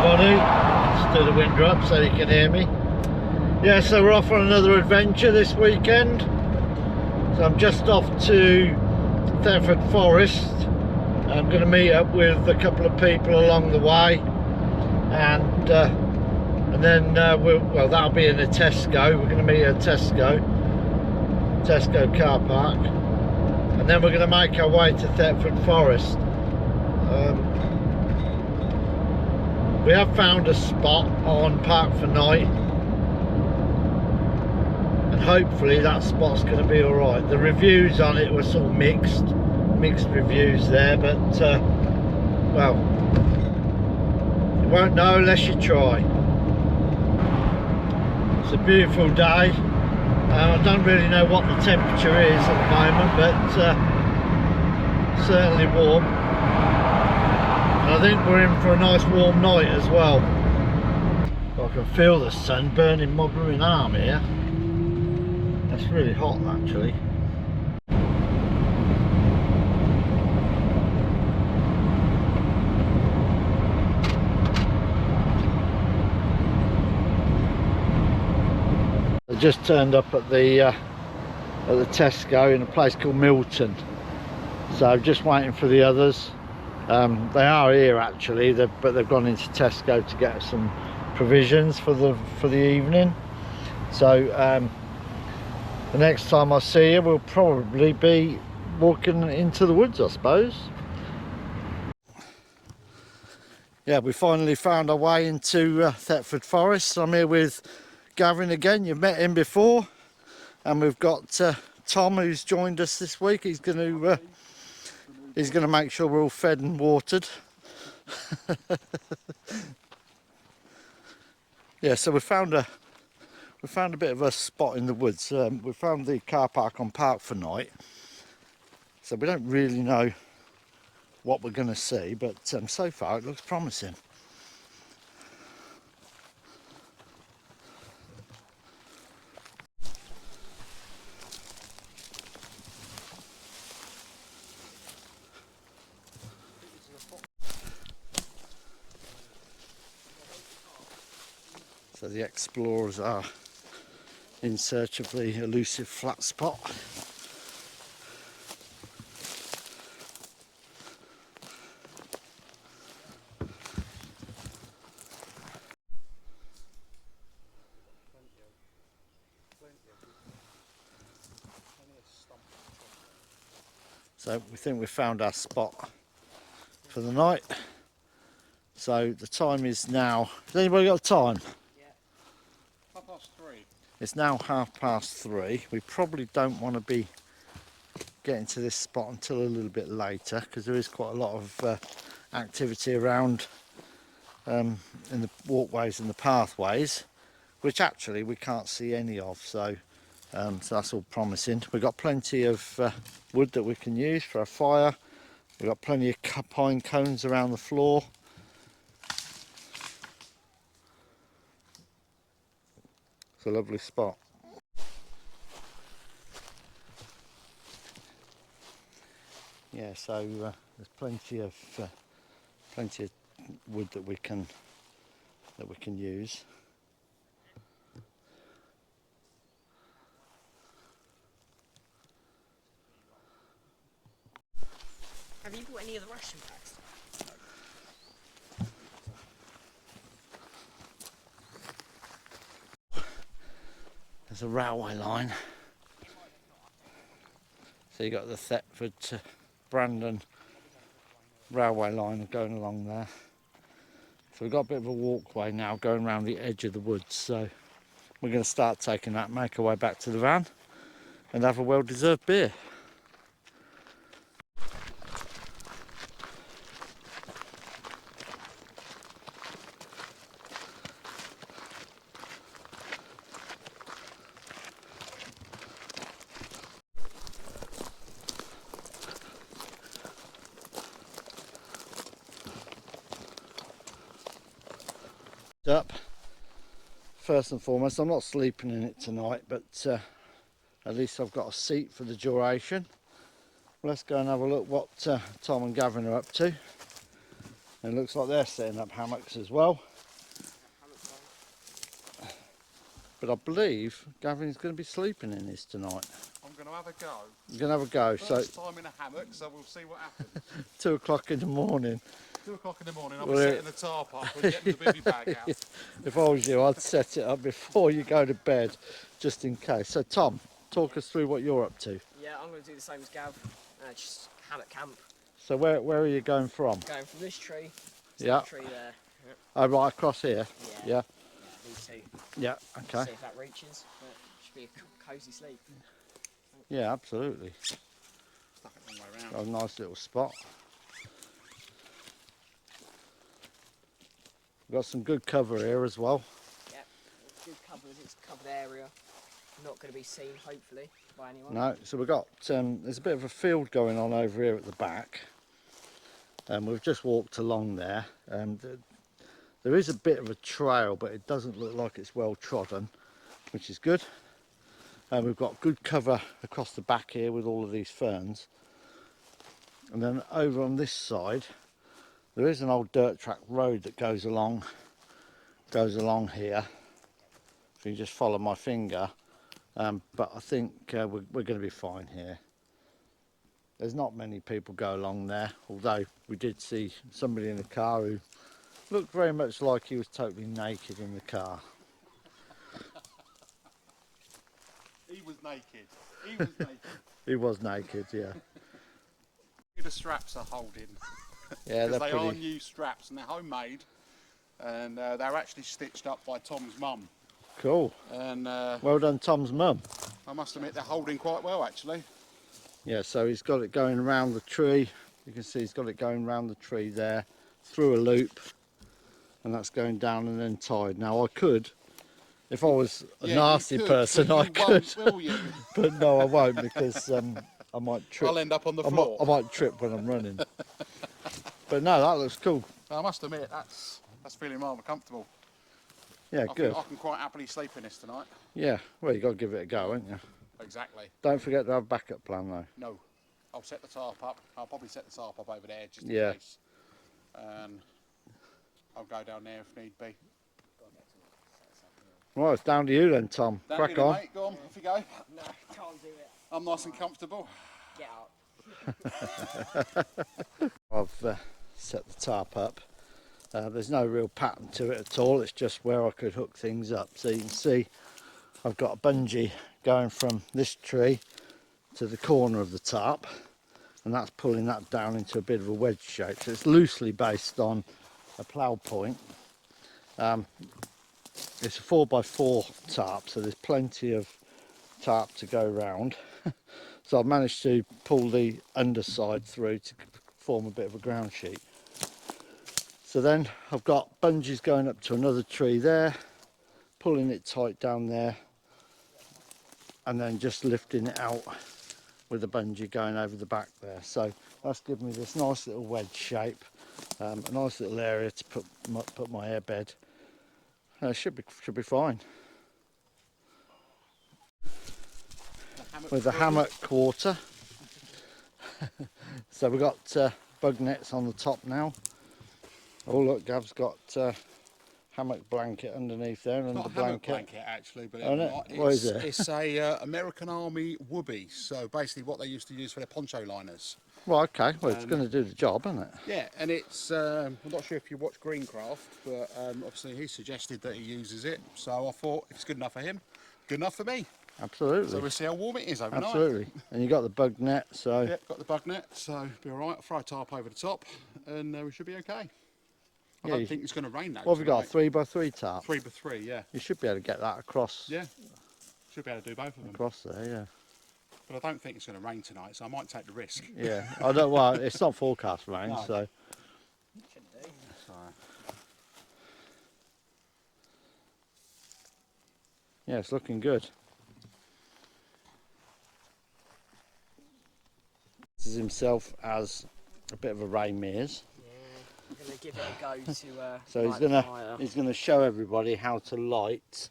everybody. Let's do the window up so you can hear me. Yeah, so we're off on another adventure this weekend. So I'm just off to Thetford Forest. I'm going to meet up with a couple of people along the way, and then well, that'll be in a Tesco. We're going to meet at Tesco car park, and then we're going to make our way to Thetford Forest. We have found a spot on Park for Night, and hopefully that spot's going to be alright. The reviews on it were sort of mixed reviews there, but well, you won't know unless you try. It's a beautiful day. I don't really know what the temperature is at the moment, but certainly warm. And I think we're in for a nice warm night as well. I can feel the sun burning my blooming arm here. That's really hot actually. I just turned up at the Tesco in a place called Milton, so just waiting for the others. They are here actually, but they've gone into Tesco to get some provisions for the evening. So the next time I see you, we'll probably be walking into the woods, I suppose. Yeah, we finally found our way into Thetford Forest. I'm here with Gavin again. You've met him before, and we've got Tom, who's joined us this week. He's going to make sure we're all fed and watered. Yeah, so we found a bit of a spot in the woods. We found the car park on Park for Night, so we don't really know what we're going to see, but so far it looks promising. So the explorers are in search of the elusive flat spot. So we think we've found our spot for the night. So the time is now, has anybody got a time? It's now 3:30. We probably don't want to be getting to this spot until a little bit later, because there is quite a lot of activity around in the walkways and the pathways, which actually we can't see any of. So that's all promising. We've got plenty of wood that we can use for a fire. We've got plenty of pine cones around the floor. It's a lovely spot. Yeah, so there's plenty of wood that we can use. Have you bought any of the ration packs? There's a railway line. So you got the Thetford to Brandon railway line going along there. So we've got a bit of a walkway now going around the edge of the woods. So we're going to start taking that, make our way back to the van, and have a well-deserved beer. Up first and foremost, I'm not sleeping in it tonight, but at least I've got a seat for the duration. Let's go and have a look what Tom and Gavin are up to. It looks like they're setting up hammocks as well. But I believe Gavin's going to be sleeping in this tonight. I'm going to have a go. You're going to have a go. First time in a hammock, so we'll see what happens. 2 o'clock in the morning. 2 o'clock in the morning, I'll be setting the tarp up and getting the bivvy bag out. If I was you, I'd set it up before you go to bed, just in case. So Tom, talk us through what you're up to. Yeah, I'm going to do the same as Gav. Just hammock camp. So where are you going from? Going from this tree to Yeah. that tree there. Yep. Oh, right across here? Yeah. These two. Yeah, okay. See if that reaches. But it should be a cosy sleep. Yeah, absolutely. Stuck it the long way Got round. a nice little spot. We've got some good cover here as well. Yep. Good cover as it's a covered area. Not going to be seen, hopefully, by anyone. No, so we've got, there's a bit of a field going on over here at the back. We've just walked along there. There is a bit of a trail, but it doesn't look like it's well trodden, which is good. And we've got good cover across the back here with all of these ferns. And then over on this side, there is an old dirt track road that goes along here. If you just follow my finger. But I think we're going to be fine here. There's not many people go along there, although we did see somebody in the car who looked very much like he was totally naked in the car. He was naked. He was naked. He was naked, yeah. The straps are holding. Yeah, they're They pretty. are new straps and they're homemade. And they're actually stitched up by Tom's mum. Cool. And Well done, Tom's mum. I must admit they're holding quite well actually. Yeah, so he's got it going around the tree. You can see he's got it going around the tree there, through a loop, and that's going down and then tied. Now I could, if I was a nasty person, I could. Will you? But no, I won't, because I might trip. I'll end up on the floor. I might trip when I'm running. But no, that looks cool. I must admit that's feeling rather comfortable. Yeah, I good. think I can quite happily sleep in this tonight. Yeah, well, you got to give it a go, haven't you? Exactly. Don't forget to have a backup plan though. No, I'll set the tarp up. I'll probably set the tarp up over there just in Yeah. case. And I'll go down there if need be. Right, it's down to you then, Tom. Down Crack to you, on. mate. Go on, off you go. No, can't do it. I'm nice and comfortable. Get out. I've set the tarp up. There's no real pattern to it at all. It's just where I could hook things up. So you can see I've got a bungee going from this tree to the corner of the tarp, and that's pulling that down into a bit of a wedge shape. So it's loosely based on a plough point. It's a 4x4 tarp, so there's plenty of tarp to go round. So I've managed to pull the underside through to form a bit of a ground sheet. So then I've got bungees going up to another tree there, pulling it tight down there, and then just lifting it out with a bungee going over the back there. So that's given me this nice little wedge shape, a nice little area to put my airbed. Should be fine. With a hammock quarter. So we've got bug nets on the top now. Oh look, Gav's got hammock blanket underneath there, and It's under not a hammock blanket. blanket actually, but Oh, no? What is it? It's a American Army whoopee. So basically what they used to use for their poncho liners. Well, okay, well it's going to do the job, isn't it? Yeah, and it's, I'm not sure if you watch Greencraft, but obviously he suggested that he uses it. So I thought if it's good enough for him, good enough for me. Absolutely. So we'll see how warm it is overnight. Absolutely. And you got the bug net, so Yep, got the bug net, so be all right. I'll throw a tarp over the top, and we should be okay. I don't think it's going to rain though. What have we got? tonight. 3x3 tarp? 3x3, yeah. You should be able to get that across. Yeah, should be able to do both of them. Across there, yeah. But I don't think it's going to rain tonight, so I might take the risk. Yeah. I don't. Well, it's not forecast rain, No. so. Shouldn't do. So, Yeah, it's looking good. This is himself as a bit of a Ray Mears. Yeah, I'm going to give it a go to So light the fire. he's gonna show everybody how to light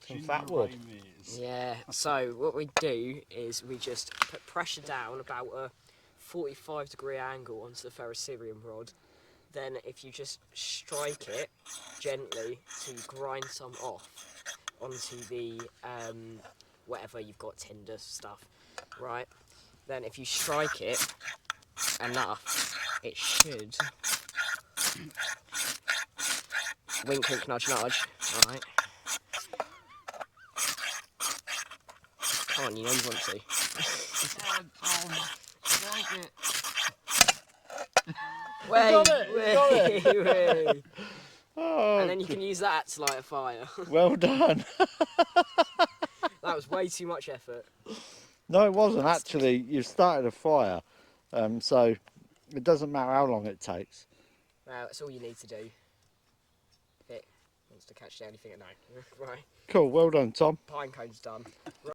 some fat wood. Yeah, so what we do is we just put pressure down about a 45-degree angle onto the ferrocerium rod. Then if you just strike it gently to grind some off onto the whatever you've got, tinder stuff, right? Then if you strike it enough, it should wink, wink, nudge, nudge, right? Come on, you know you want to. Got it. Oh, and then you can use that to light a fire. well done. That was way too much effort. No, it wasn't actually. You started a fire, so it doesn't matter how long it takes. That's all you need to do. If it wants to catch anything at night. Right. Cool, well done, Tom. Pine cone's done. Right.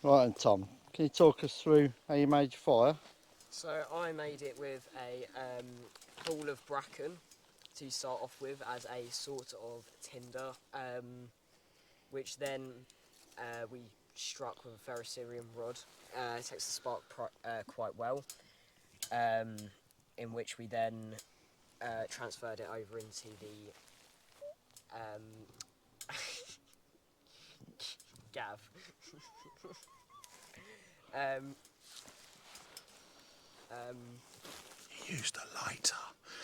Right, and Tom, can you talk us through how you made your fire? So I made it with a pool of bracken to start off with as a sort of tinder, which then we struck with a ferrocerium rod. It takes the spark quite well, in which we then transferred it over into the gav. Used a lighter.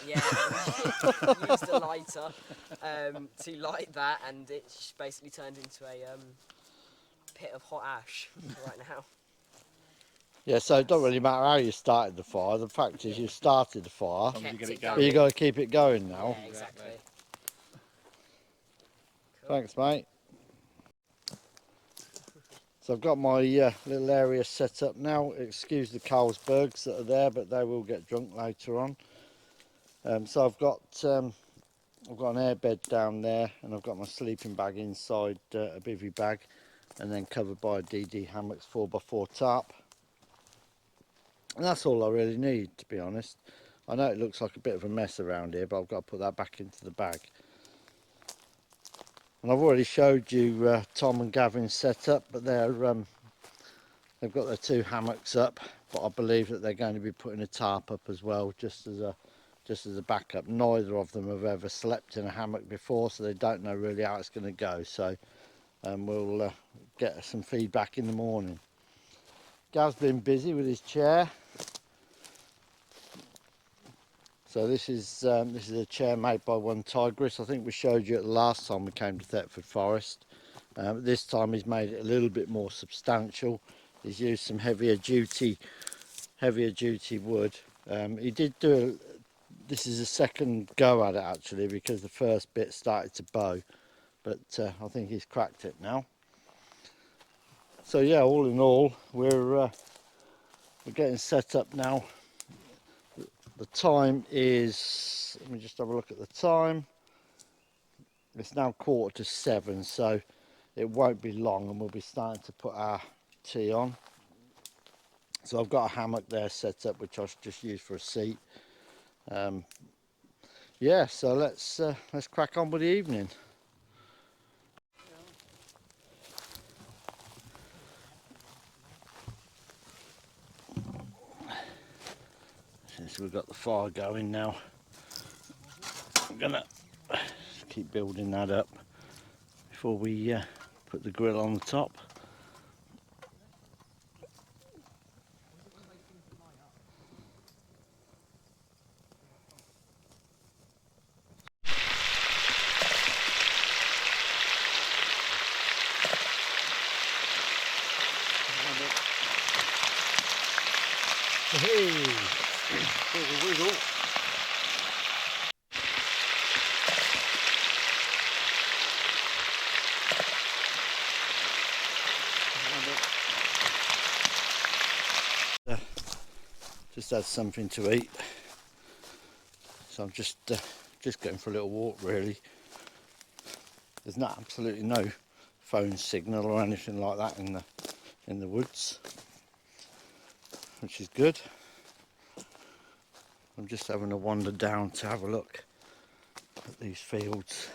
Yeah, used a lighter to light that, and it basically turned into a pit of hot ash right now. Yeah, so it don't really matter how you started the fire. The fact is you started the fire, Kept it but you got to keep it going now. Yeah, exactly. Cool. Thanks, mate. So I've got my little area set up now. Excuse the Carlsbergs that are there, but they will get drunk later on. So I've got an airbed down there, and I've got my sleeping bag inside a bivvy bag, and then covered by a DD Hammocks 4x4 tarp. And that's all I really need, to be honest. I know it looks like a bit of a mess around here, but I've got to put that back into the bag. And I've already showed you Tom and Gavin's setup, but they've got their 2 hammocks up, but I believe that they're going to be putting a tarp up as well, just as a backup. Neither of them have ever slept in a hammock before, so they don't know really how it's going to go. So we'll get some feedback in the morning. Gav's been busy with his chair. So this is a chair made by one Tigris. I think we showed you it the last time we came to Thetford Forest. This time he's made it a little bit more substantial. He's used some heavier duty wood. He did do this is a second go at it actually, because the first bit started to bow, but I think he's cracked it now. So yeah, all in all, we're getting set up now. The time is, let me just have a look at the time. It's now 7:15, so it won't be long and we'll be starting to put our tea on. So I've got a hammock there set up, which I should just use for a seat. Yeah, so let's crack on with the evening. Since we've got the fire going now, I'm gonna keep building that up before we put the grill on the top. Hey, wiggle, wiggle. Just had something to eat, so I'm just going for a little walk really. There's absolutely no phone signal or anything like that in the woods, which is good. I'm just having a wander down to have a look at these fields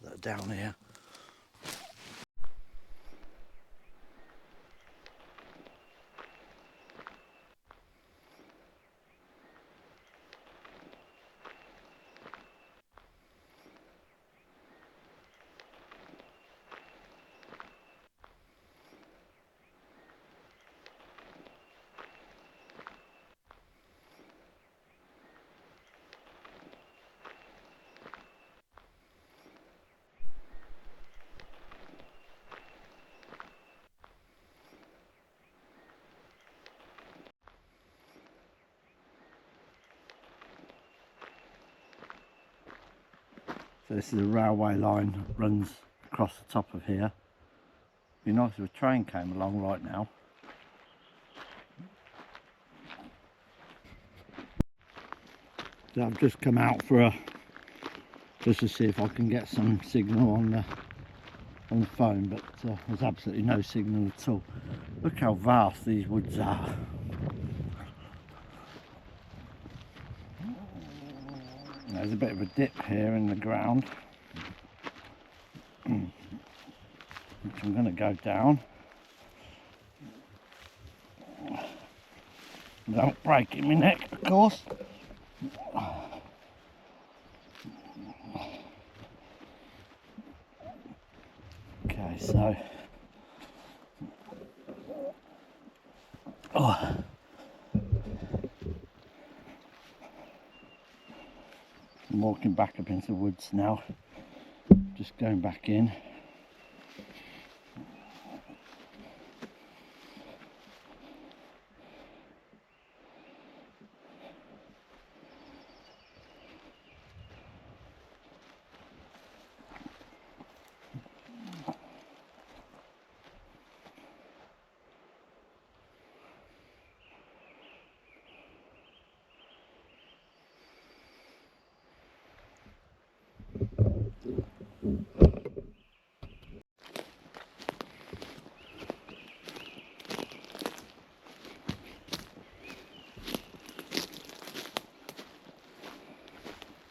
that are down here. So this is a railway line that runs across the top of here. Be nice if a train came along right now. So I've just come out for just to see if I can get some signal on the phone, but there's absolutely no signal at all. Look how vast these woods are. There's a bit of a dip here in the ground, which I'm going to go down without breaking my neck, of course. Okay, so I'm walking back up into the woods now, just going back in.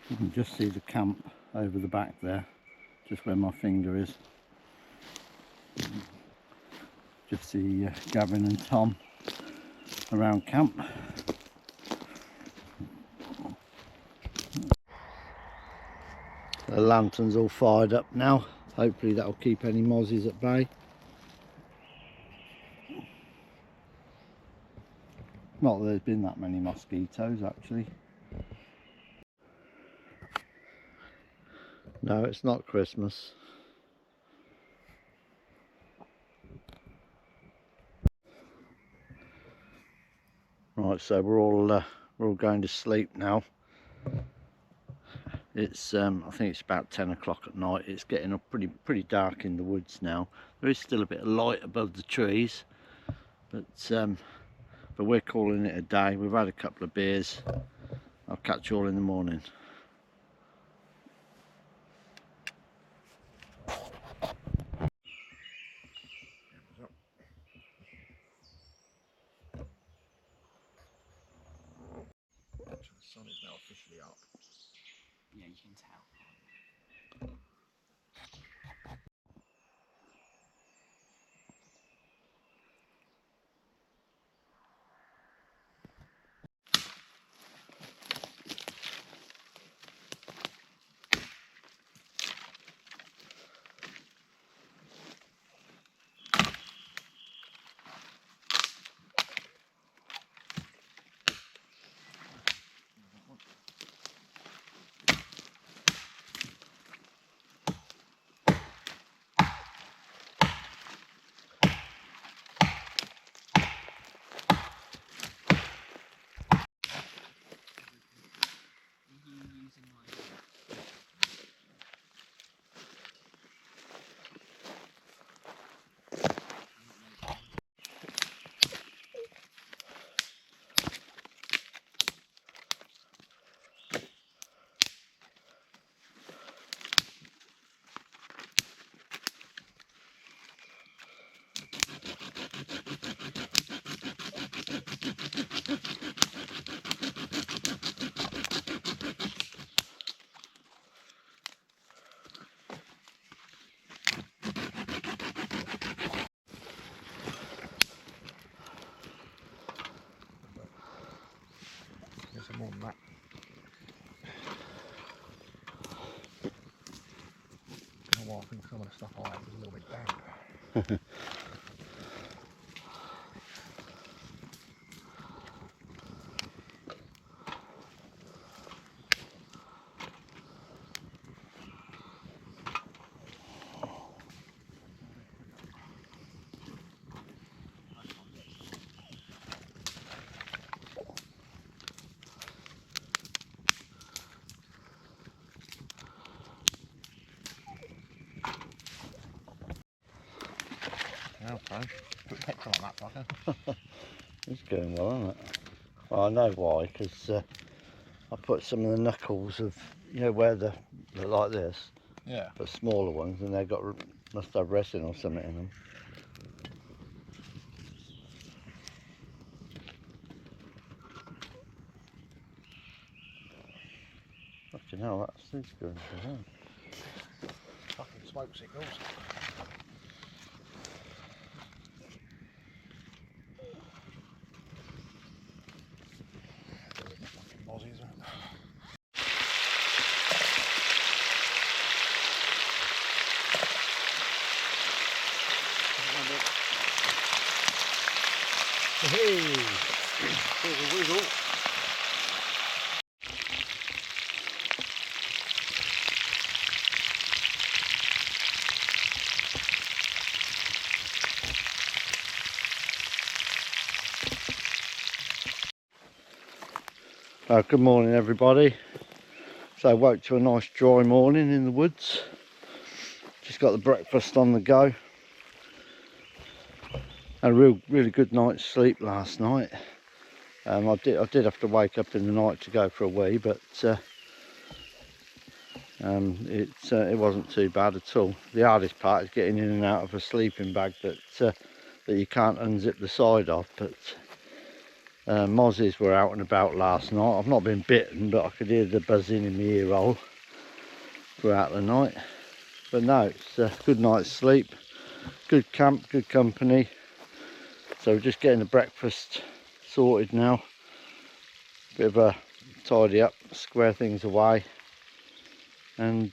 You can just see the camp over the back there, just where my finger is. Just see Gavin and Tom around camp. The lantern's all fired up now. Hopefully that'll keep any mozzies at bay. Not that there's been that many mosquitoes actually. No, it's not Christmas. Right, so we're all going to sleep now. It's I think it's about 10 o'clock at night. It's getting up pretty dark in the woods now. There is still a bit of light above the trees, but we're calling it a day. We've had a couple of beers. I'll catch you all in the morning. The sun is now officially up. Yeah, you can tell. There's some more than that. You know what, I think some of the stuff I had was a little bit damp. phone. Put petrol on that fucker. It's going well, isn't it? Well, I know why, because I put some of the knuckles of, you know, where they're like this, Yeah. but smaller ones, and they've got, must have resin or something in them. Fucking hell, that's good. Fucking smoke signals. Fucking mozzies, isn't it? Hey, there's a wiggle. Good morning everybody. So I woke to a nice dry morning in the woods. Just got the breakfast on the go. Had a really good night's sleep last night. I did have to wake up in the night to go for a wee, but it wasn't too bad at all. The hardest part is getting in and out of a sleeping bag that you can't unzip the side of. But mozzies were out and about last night. I've not been bitten, but I could hear the buzzing in my ear hole throughout the night. But no, it's a good night's sleep, good camp, good company. So we're just getting the breakfast sorted now. Bit of a tidy up, square things away, and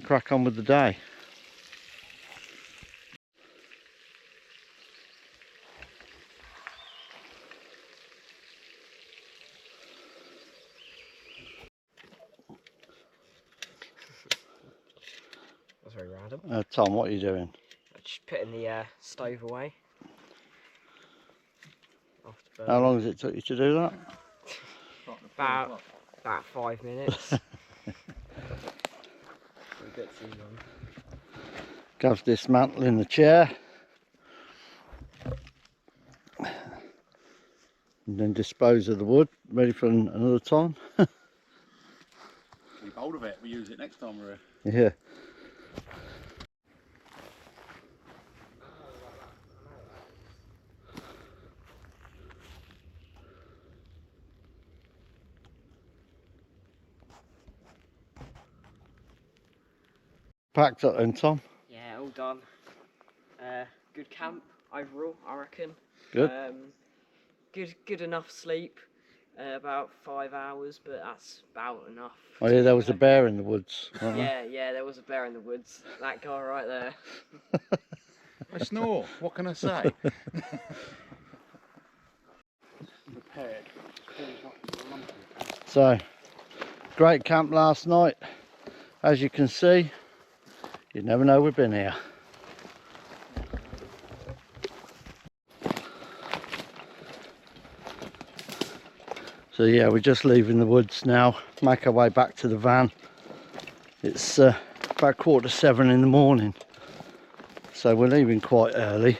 crack on with the day. That's very random. Tom, what are you doing? Just putting the stove away. How long has it took you to do that? About 5 minutes. A bit too long. Gav's dismantling the chair. And then dispose of the wood, ready for another time. Keep hold of it, we use it next time we're here. Yeah. Packed up then, Tom? Yeah, all done. Good camp overall, I reckon. Good. Good enough sleep. About 5 hours, but that's about enough. Oh yeah, there was a bear in the woods. Yeah, there was a bear in the woods. That guy right there. I snore, what can I say? So, great camp last night. As you can see, you never know we've been here. So yeah, we're just leaving the woods now, make our way back to the van. It's about 7:15 in the morning, so we're leaving quite early.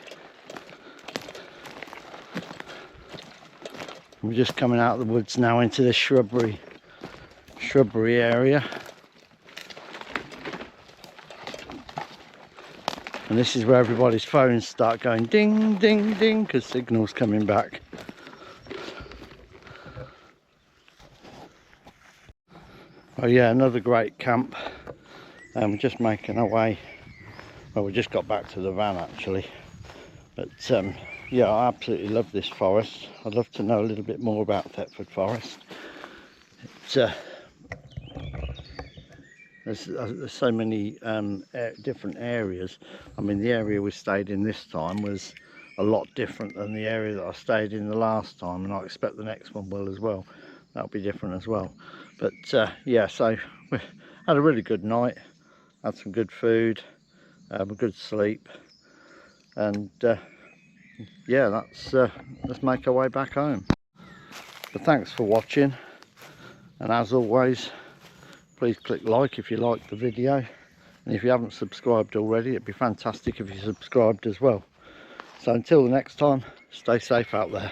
We're just coming out of the woods now into this shrubbery area. And this is where everybody's phones start going ding, ding, ding, because signal's coming back. Oh yeah, another great camp. We're just making our way. Well, we just got back to the van actually. But yeah, I absolutely love this forest. I'd love to know a little bit more about Thetford Forest. There's so many different areas. I mean, the area we stayed in this time was a lot different than the area that I stayed in the last time, and I expect the next one will as well. That'll be different as well. But yeah, so we had a really good night, had some good food, a good sleep, and yeah, let's make our way back home. But thanks for watching, and as always, please click like if you liked the video, and if you haven't subscribed already, it'd be fantastic if you subscribed as well. So until the next time, stay safe out there.